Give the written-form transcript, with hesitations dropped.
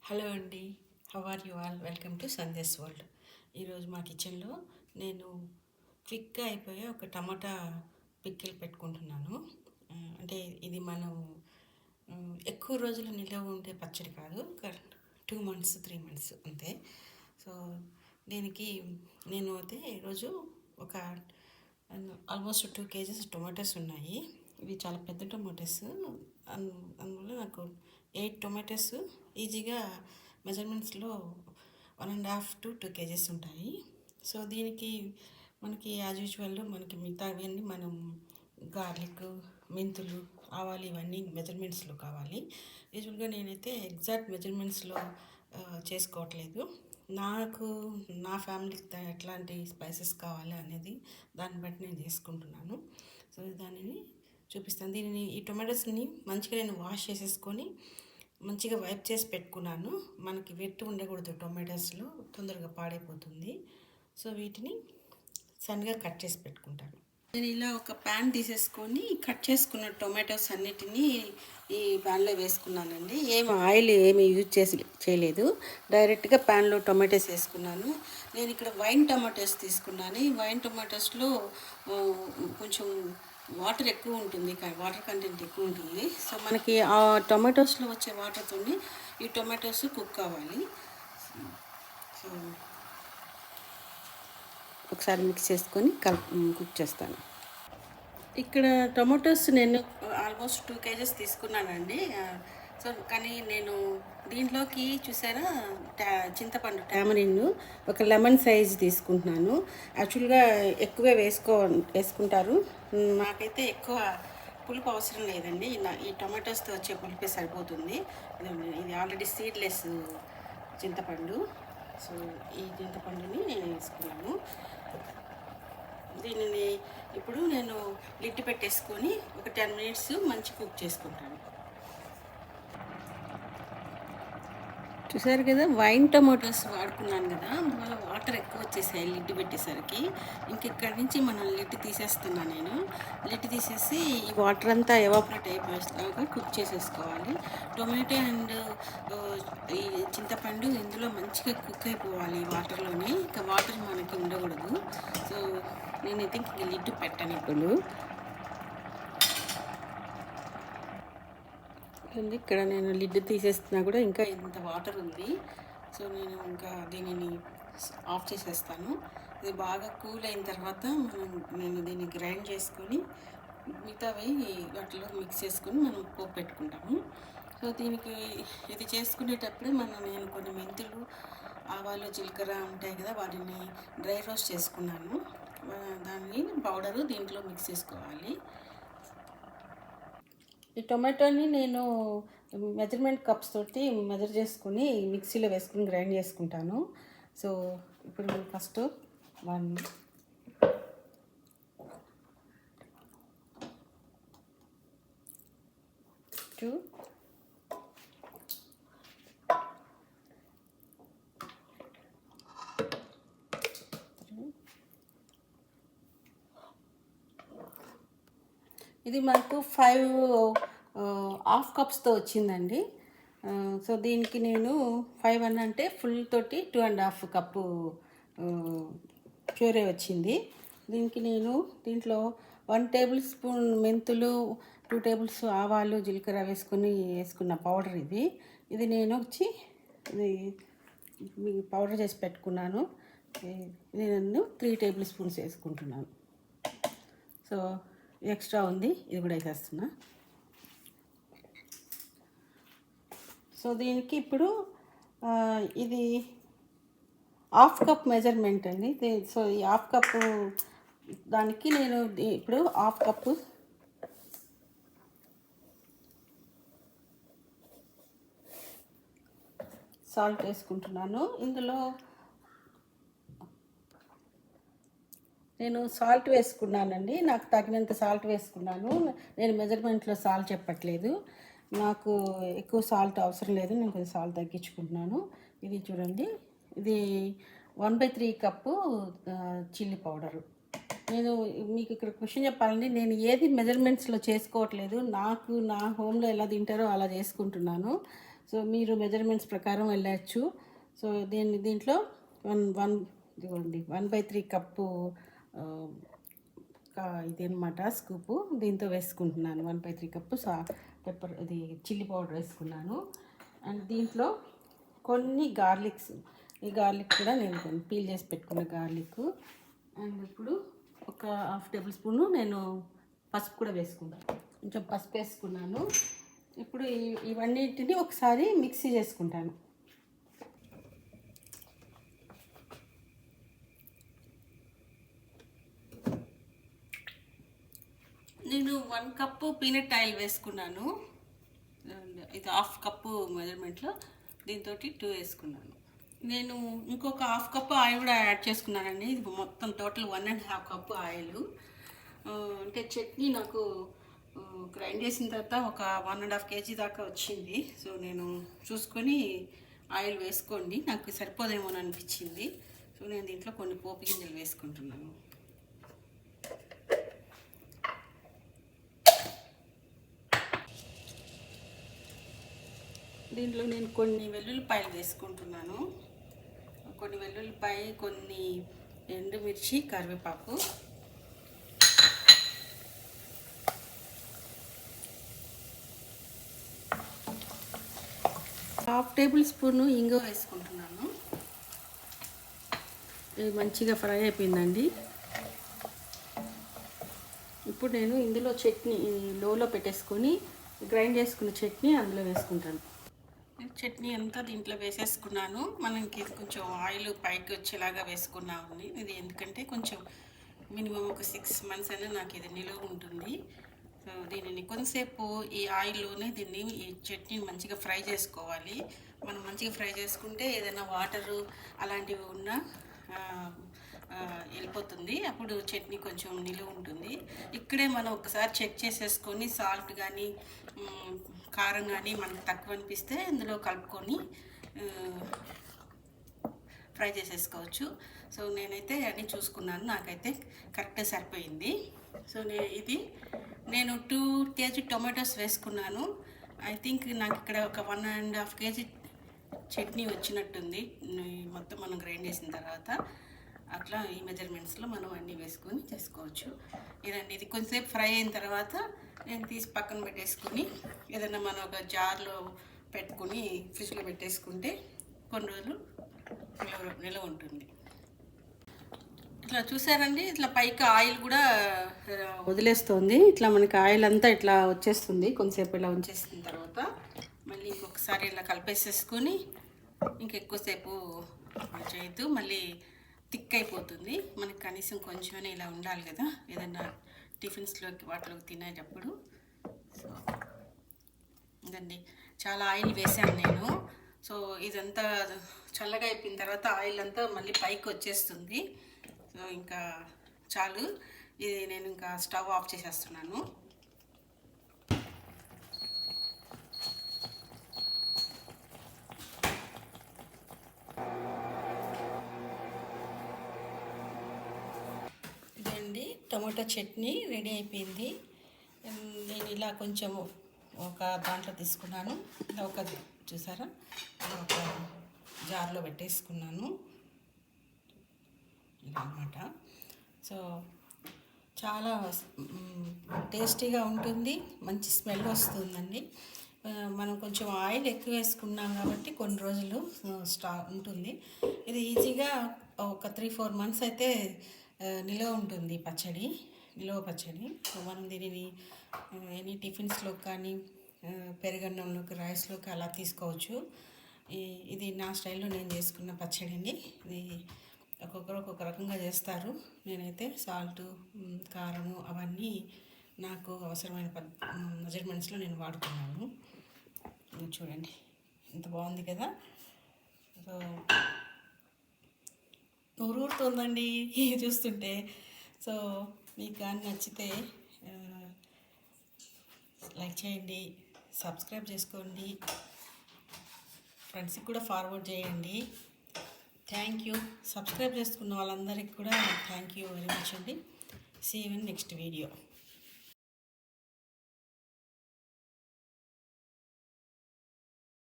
Hello అండి. How are you all? Welcome to Sandesh world. ఈరోజు మా కిచెన్లో నేను క్విక్గా అయిపోయే ఒక టమాటా పికిల్ పెట్టుకుంటున్నాను. అంటే ఇది మనం ఎక్కువ రోజులు నిల్వ ఉండే పచ్చడి కాదు. 2 మంత్స్ 3 మంత్స్ అంతే. సో దీనికి నేను అయితే ఈరోజు ఒక ఆల్మోస్ట్ 2 కేజెస్ టొమాటోస్ ఉన్నాయి. ఇవి చాలా పెద్ద టొమాటోస్. అందువల్ల నాకు 8 టొమాటోస్ ఈజీగా మెజర్మెంట్స్లో 1.5 to 2 కేజెస్ ఉంటాయి. సో దీనికి మనకి యాజ్ యూజువల్ మనకి మిగతావన్నీ మనం గార్లిక్, మెంతులు, ఆవాలు ఇవన్నీ మెజర్మెంట్స్లో కావాలి. యూజువల్గా నేనైతే ఎగ్జాక్ట్ మెజర్మెంట్స్లో చేసుకోవట్లేదు. నాకు నా ఫ్యామిలీకి ఎట్లాంటి స్పైసెస్ కావాలి అనేది దాన్ని బట్టి నేను చేసుకుంటున్నాను. సో దానిని చూపిస్తాను. ఈ టొమాటోస్ని మంచిగా నేను వాష్ చేసేసుకొని మంచిగా వైప్ చేసి పెట్టుకున్నాను. మనకి వెట్టు ఉండకూడదు, టొమాటోస్లో తొందరగా పాడైపోతుంది. సో వీటిని సన్నగా కట్ చేసి పెట్టుకుంటాను. నేను ఇలా ఒక ప్యాన్ తీసేసుకొని కట్ చేసుకున్న టొమాటోస్ అన్నిటినీ ఈ ప్యాన్లో వేసుకున్నానండి. ఆయిల్ యూజ్ చేయలేదు. డైరెక్ట్గా ప్యాన్లో టొమాటోస్ వేసుకున్నాను. నేను ఇక్కడ వైన్ టొమాటోస్ తీసుకున్నాను. ఈ వైన్ టొమాటోస్లో కొంచెం వాటర్ ఎక్కువ ఉంటుంది, వాటర్ కంటెంట్ ఎక్కువ ఉంటుంది. సో మనకి ఆ టొమాటోస్లో వచ్చే వాటర్తో ఈ టొమాటోస్ కుక్ అవ్వాలి. సో ఒకసారి మిక్స్ చేసుకొని కుక్ చేస్తాను. ఇక్కడ టొమాటోస్ నేను ఆల్మోస్ట్ 2 కేజెస్ తీసుకున్నానండి. సో కానీ నేను దీంట్లోకి చూసారా చింతపండు టామరిన్ ఒక లెమన్ సైజ్ తీసుకుంటున్నాను. యాక్చువల్గా ఎక్కువే వేసుకుంటారు. నాకైతే ఎక్కువ పులుపు అవసరం లేదండి. ఈ టొమాటోస్తో వచ్చే పులుపే సరిపోతుంది. ఇది ఆల్రెడీ సీడ్లెస్ చింతపండు. సో ఈ చింతపండుని నేను వేసుకున్నాను. దీనిని ఇప్పుడు నేను లిడ్ పెట్టేసుకొని ఒక 10 minutes మంచి కుక్ చేసుకుంటాను. చూసారు కదా, వైన్ టొమాటోస్ వాడుకున్నాను కదా, అందువల్ల వాటర్ ఎక్కువ వచ్చేసాయి లిడ్ పెట్టేసరికి. ఇక్కడి నుంచి మనం లిడ్ తీసేస్తున్నాను. నేను లిడ్ తీసేసి ఈ వాటర్ అంతా ఎవాపరేట్ అయిపోయేలాగా కుక్ చేసేసుకోవాలి. టొమాటో అండ్ ఈ చింతపండు ఇందులో మంచిగా కుక్ అయిపోవాలి ఈ వాటర్లోనే. ఇంకా వాటర్ మనకి ఉండకూడదు. సో నేనైతే ఇంక లిడ్ పెట్టను ఇప్పుడు. ఇక్కడ నేను లిడ్ తీసేస్తున్నా కూడా ఇంకా ఇంత వాటర్ ఉంది. సో నేను ఇంకా దీనిని ఆఫ్ చేసేస్తాను. ఇది బాగా కూల్ అయిన తర్వాత నేను దీన్ని గ్రైండ్ చేసుకొని మిగతావి వాటిలో మిక్స్ చేసుకొని మనం పోపు పెట్టుకుంటాము. సో దీనికి ఇది చేసుకునేటప్పుడు నేను కొన్ని మెంతులు, ఆవాలు, జీలకర్ర ఉంటాయి కదా, వాటిని డ్రై రోస్ట్ చేసుకున్నాను. దాన్ని పౌడరు దీంట్లో మిక్స్ చేసుకోవాలి. ఈ టొమాటోని నేను మెజర్మెంట్ కప్స్ తోటి మెజర్ చేసుకుని మిక్సీలో వేసుకుని గ్రైండ్ చేసుకుంటాను. సో ఇప్పుడు ఫస్ట్ 1 2 ఇది మనకు 5 కప్స్తో వచ్చిందండి. సో దీనికి నేను 5 అంటే ఫుల్ తోటి 2.5 కప్పు ప్యూరే వచ్చింది. దీనికి నేను దీంట్లో 1 టేబుల్ స్పూన్ మెంతులు, 2 టేబుల్స్ ఆవాలు, జీలకర్ర వేసుకున్న పౌడర్ ఇది నేను పౌడర్ చేసి పెట్టుకున్నాను. నేను 3 టేబుల్ స్పూన్స్ వేసుకుంటున్నాను. సో ఎక్స్ట్రా ఉంది, ఇది కూడా వేసేస్తున్నా. సో దీనికి ఇప్పుడు ఇది 1/2 కప్ మెజర్మెంట్ అండి. సో ఈ 1/2 కప్పు దానికి నేను ఇప్పుడు 1/2 కప్పు సాల్ట్ వేసుకుంటున్నాను. ఇందులో నేను సాల్ట్ వేసుకున్నానండి. నాకు తగినంత సాల్ట్ వేసుకున్నాను. నేను మెజర్మెంట్లో సాల్ట్ చెప్పట్లేదు. నాకు ఎక్కువ సాల్ట్ అవసరం లేదు, నేను కొంచెం సాల్ట్ తగ్గించుకుంటున్నాను. ఇది చూడండి, ఇది 1/3 కప్పు చిల్లీ పౌడరు. నేను మీకు ఇక్కడ క్వశ్చన్ చెప్పాలండి, నేను ఏది మెజర్మెంట్స్లో చేసుకోవట్లేదు. నా హోమ్లో ఎలా తింటారో అలా చేసుకుంటున్నాను. సో మీరు మెజర్మెంట్స్ ప్రకారం వెళ్ళచ్చు. సో దీంట్లో ఇదిగోండి 1/3 కప్పు ఇదనమాట స్కూపు. దీంతో వేసుకుంటున్నాను 1/3 కప్పు పెప్పర్ ఇది చిల్లీ పౌడర్ వేసుకున్నాను. అండ్ దీంట్లో కొన్ని గార్లిక్స్, ఈ గార్లిక్ కూడా నేను కొన్ని పీల్ చేసి పెట్టుకున్న గార్లిక్. అండ్ ఇప్పుడు ఒక 1/2 టేబుల్ స్పూను నేను పసుపు కూడా వేసుకున్నాను. కొంచెం పసుపు వేసుకున్నాను. ఇప్పుడు ఇవన్నిటిని ఒకసారి మిక్సీ చేసుకుంటాను. నేను 1 కప్పు పీనట్ ఆయిల్ వేసుకున్నాను. ఇది 1/2 కప్పు మెజర్మెంట్లో, దీంతో 2 వేసుకున్నాను. నేను ఇంకొక 1/2 కప్పు ఆయిల్ కూడా యాడ్ చేసుకున్నానండి. ఇది మొత్తం టోటల్ 1.5 కప్పు ఆయిల్. అంటే చట్నీ నాకు గ్రైండ్ చేసిన తర్వాత ఒక 1.5 kg దాకా వచ్చింది. సో నేను చూసుకొని ఆయిల్ వేసుకోండి, నాకు సరిపోదేమో అని అనిపించింది. సో నేను దీంట్లో కొన్ని పోపు గింజలు వేసుకుంటున్నాను. దీంట్లో నేను కొన్ని వెల్లుల్లిపాయలు వేసుకుంటున్నాను. కొన్ని వెల్లుల్లిపాయ, కొన్ని ఎండుమిర్చి, కరివేపాకు. 1/2 టేబుల్ స్పూను ఇంగువ వేసుకుంటున్నాను. ఇది మంచిగా ఫ్రై అయిపోయిందండి. ఇప్పుడు నేను ఇందులో చట్నీ లోలో పెట్టేసుకొని గ్రైండ్ చేసుకున్న చట్నీ అందులో వేసుకుంటాను. చట్నీ అంతా దీంట్లో వేసేసుకున్నాను. మనకి కొంచెం ఆయిల్ పైకి వచ్చేలాగా వేసుకున్నామండి. ఇది ఎందుకంటే కొంచెం మినిమం ఒక 6 months అయినా నాకు ఇది నిలువ ఉంటుంది. సో దీనిని కొంతసేపు ఈ ఆయిల్లోనే ఈ చట్నీని మంచిగా ఫ్రై చేసుకోవాలి. మనం మంచిగా ఫ్రై చేసుకుంటే ఏదైనా వాటరు అలాంటివి ఉన్నా వెళ్ళిపోతుంది. అప్పుడు చట్నీ కొంచెం నిలువ ఉంటుంది. ఇక్కడే మనం ఒకసారి చెక్ చేసేసుకొని సాల్ట్ కానీ కారం కానీ మనకు తక్కువ అనిపిస్తే ఇందులో కలుపుకొని ఫ్రై చేసేసుకోవచ్చు. సో నేనైతే అన్నీ చూసుకున్నాను, నాకైతే కరెక్ట్గా సరిపోయింది. సో నేను 2 kg టొమాటోస్ వేసుకున్నాను. ఐ థింక్ నాకు ఇక్కడ ఒక 1.5 kg చట్నీ వచ్చినట్టుంది మొత్తం మనం గ్రైండ్ చేసిన తర్వాత. అట్లా ఈ మెజర్మెంట్స్లో మనం అన్నీ వేసుకొని చేసుకోవచ్చు. ఇది కొంచెంసేపు ఫ్రై అయిన తర్వాత నేను తీసి పక్కన పెట్టేసుకొని ఏదైనా మనం ఒక జార్లో పెట్టుకొని ఫ్రిడ్జ్లో పెట్టేసుకుంటే కొన్ని రోజులు నిల్వ ఉంటుంది. ఇట్లా చూసారండి, ఇట్లా పైకి ఆయిల్ కూడా వదిలేస్తుంది. ఇట్లా మనకి ఆయిల్ అంతా ఇట్లా వచ్చేస్తుంది. కొంతసేపు ఇలా ఉంచేసిన తర్వాత మళ్ళీ ఇంకొకసారి ఇలా కలిపేసేసుకొని ఇంకెక్కువసేపు చేయొద్దు, మళ్ళీ థిక్ అయిపోతుంది. మనకి కనీసం కొంచెమే ఇలా ఉండాలి కదా ఏదన్నా టిఫిన్స్లోకి వాటిలోకి తినేటప్పుడు. సో ఇదండి, చాలా ఆయిల్ వేసాను నేను. సో ఇదంతా చల్లగా అయిపోయిన తర్వాత ఆయిల్ అంతా మళ్ళీ పైకి వచ్చేస్తుంది. సో ఇంకా చాలు, ఇది నేను ఇంకా స్టవ్ ఆఫ్ చేసేస్తున్నాను. ఇదండి, టమాటో చట్నీ రెడీ అయిపోయింది. నేను ఇలా కొంచెం ఒక దాంట్లో తీసుకున్నాను. ఇలా చూసారా, ఒక జార్లో పెట్టేసుకున్నాను ఇలా అన్నమాట. సో చాలా టేస్టీగా ఉంటుంది, మంచి స్మెల్ వస్తుందండి. మనం కొంచెం ఆయిల్ ఎక్కువ వేసుకున్నాం కాబట్టి కొన్ని రోజులు ఉంటుంది. ఇది ఈజీగా ఒక 3-4 months అయితే నిల్వ ఉంటుంది నిల్వ పచ్చడి. సో మనం దీనిని ఎనీ టిఫిన్స్లోకి కానీ పెరుగన్నంలోకి, రైస్లోకి అలా తీసుకోవచ్చు. ఇది నా స్టైల్లో నేను చేసుకున్న పచ్చడి అండి. ఇది ఒక్కొక్కరు ఒక్కొక్క రకంగా చేస్తారు. నేనైతే సాల్టు, కారము అవన్నీ నాకు అవసరమైన మెజర్మెంట్స్లో నేను వాడుకున్నాను. చూడండి ఎంత బాగుంది కదా. సో ఊరుతుందండి చూస్తుంటే. సో మీకు కానీ నచ్చితే లైక్ చేయండి, సబ్స్క్రైబ్ చేసుకోండి, ఫ్రెండ్స్కి కూడా ఫార్వర్డ్ చేయండి. Thank you. సబ్స్క్రైబ్ చేసుకున్న వాళ్ళందరికీ కూడా థ్యాంక్ యూ వెరీ మచ్ అండి. See you in next video.